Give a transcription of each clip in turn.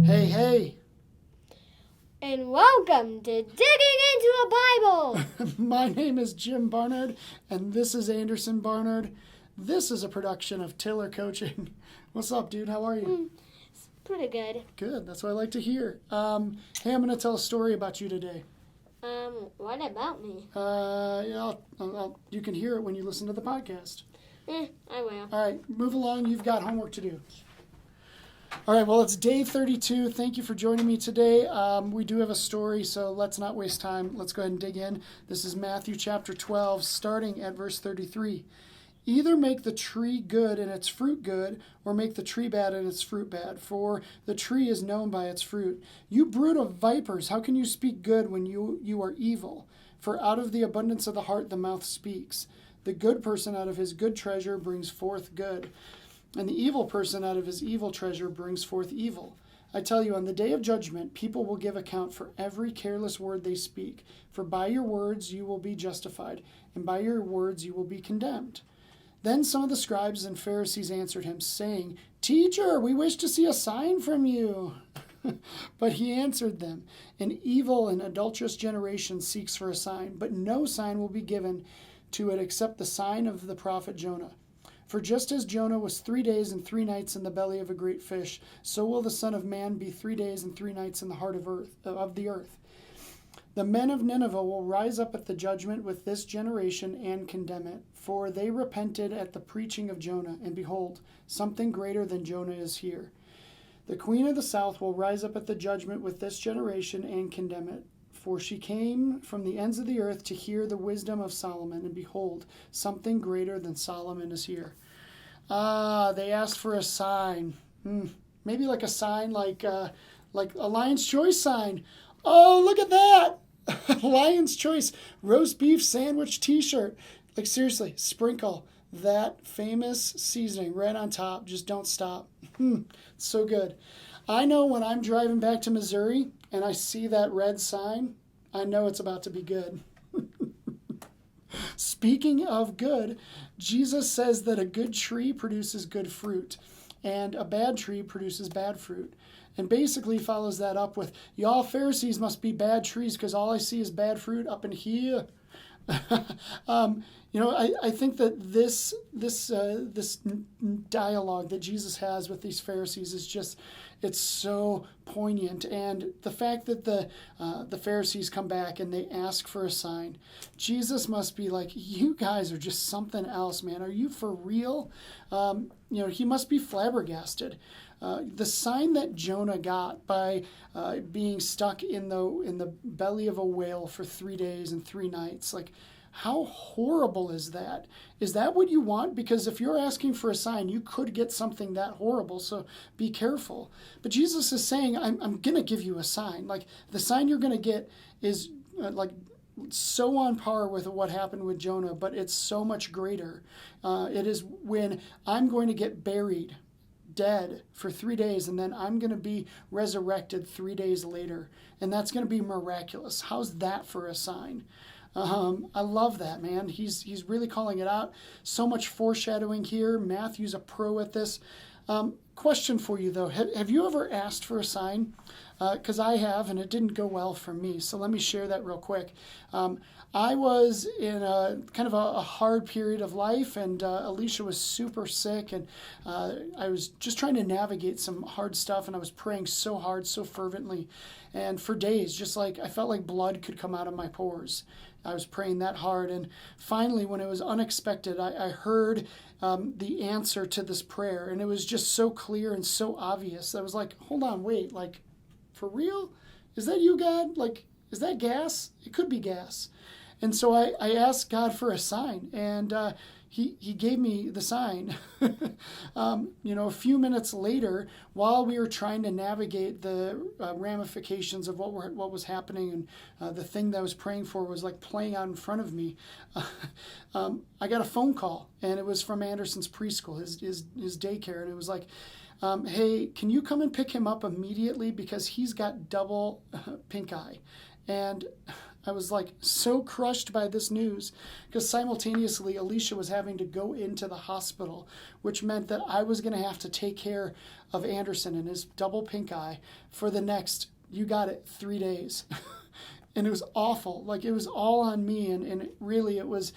Hey, hey. And welcome to Digging into a Bible. My name is Jim Barnard, and this is Anderson Barnard. This is a production of Tiller Coaching. What's up, dude? How are you? It's pretty good. Good. That's what I like to hear. Hey, I'm going to tell a story about you today. What about me? You can hear it when you listen to the podcast. I will. All right, move along. You've got homework to do. All right, well, it's day 32. Thank you for joining me today. We do have a story, so let's not waste time. Let's go ahead and dig in. This is Matthew chapter 12, starting at verse 33. Either make the tree good and its fruit good, or make the tree bad and its fruit bad, for the tree is known by its fruit. You brood of vipers, how can you speak good when you are evil? For out of the abundance of the heart the mouth speaks. The good person out of his good treasure brings forth good, and the evil person out of his evil treasure brings forth evil. I tell you, on the day of judgment, people will give account for every careless word they speak. For by your words you will be justified, and by your words you will be condemned. Then some of the scribes and Pharisees answered him, saying, Teacher, we wish to see a sign from you. But he answered them, An evil and adulterous generation seeks for a sign, but no sign will be given to it except the sign of the prophet Jonah. For just as Jonah was 3 days and 3 nights in the belly of a great fish, so will the Son of Man be 3 days and 3 nights in the heart of the earth. The men of Nineveh will rise up at the judgment with this generation and condemn it, for they repented at the preaching of Jonah, and behold, something greater than Jonah is here. The queen of the south will rise up at the judgment with this generation and condemn it, for she came from the ends of the earth to hear the wisdom of Solomon, and behold, something greater than Solomon is here. They asked for a sign. Maybe like a sign like a Lion's Choice sign. Oh, look at that! Lion's Choice roast beef sandwich t-shirt. Like seriously, sprinkle that famous seasoning right on top. Just don't stop. So good. I know when I'm driving back to Missouri and I see that red sign, I know it's about to be good. Speaking of good, Jesus says that a good tree produces good fruit and a bad tree produces bad fruit. And basically follows that up with, y'all Pharisees must be bad trees because all I see is bad fruit up in here. I think that this dialogue that Jesus has with these Pharisees is just, it's so poignant. And the fact that the Pharisees come back and they ask for a sign, Jesus must be like, you guys are just something else, man. Are you for real? He must be flabbergasted. The sign that Jonah got by being stuck in the belly of a whale for 3 days and 3 nights, like, how horrible is that? Is that what you want? Because if you're asking for a sign, you could get something that horrible, so be careful. But Jesus is saying, I'm going to give you a sign. Like, the sign you're going to get is so on par with what happened with Jonah, but it's so much greater. It is when I'm going to get buried dead for 3 days, and then I'm going to be resurrected 3 days later, and that's going to be miraculous. How's that for a sign? I love that, man. He's really calling it out. So much foreshadowing here. Matthew's a pro at this. Question for you, though. Have you ever asked for a sign? Because I have, and it didn't go well for me. So let me share that real quick. I was in a kind of a hard period of life, and Alicia was super sick, and I was just trying to navigate some hard stuff, and I was praying so hard, so fervently, and for days, just like I felt like blood could come out of my pores. I was praying that hard, and finally, when it was unexpected, I heard the answer to this prayer, and it was just so clear and so obvious. I was like, hold on, wait, like, for real? Is that you, God? Like, is that gas? It could be gas. And so I asked God for a sign, and he gave me the sign. A few minutes later, while we were trying to navigate the ramifications of what was happening, and the thing that I was praying for was like playing out in front of me, I got a phone call, and it was from Anderson's preschool, his daycare, and it was like, hey, can you come and pick him up immediately because he's got double pink eye? And I was like so crushed by this news because simultaneously Alicia was having to go into the hospital, which meant that I was going to have to take care of Anderson and his double pink eye for the next, you got it, 3 days. And it was awful. Like, it was all on me, and really it was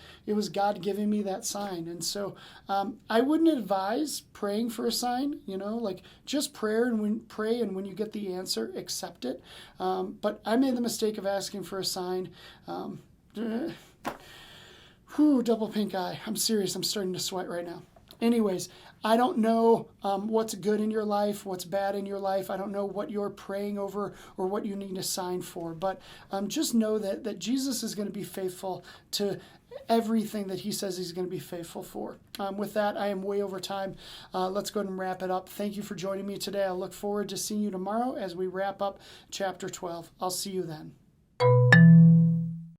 God giving me that sign. And so I wouldn't advise praying for a sign, like just pray, and when you get the answer, accept it. But I made the mistake of asking for a sign. Double pink eye. I'm serious. I'm starting to sweat right now. Anyways, I don't know what's good in your life, what's bad in your life. I don't know what you're praying over or what you need a sign for. But just know that Jesus is going to be faithful to everything that he says he's going to be faithful for. With that, I am way over time. Let's go ahead and wrap it up. Thank you for joining me today. I look forward to seeing you tomorrow as we wrap up chapter 12. I'll see you then.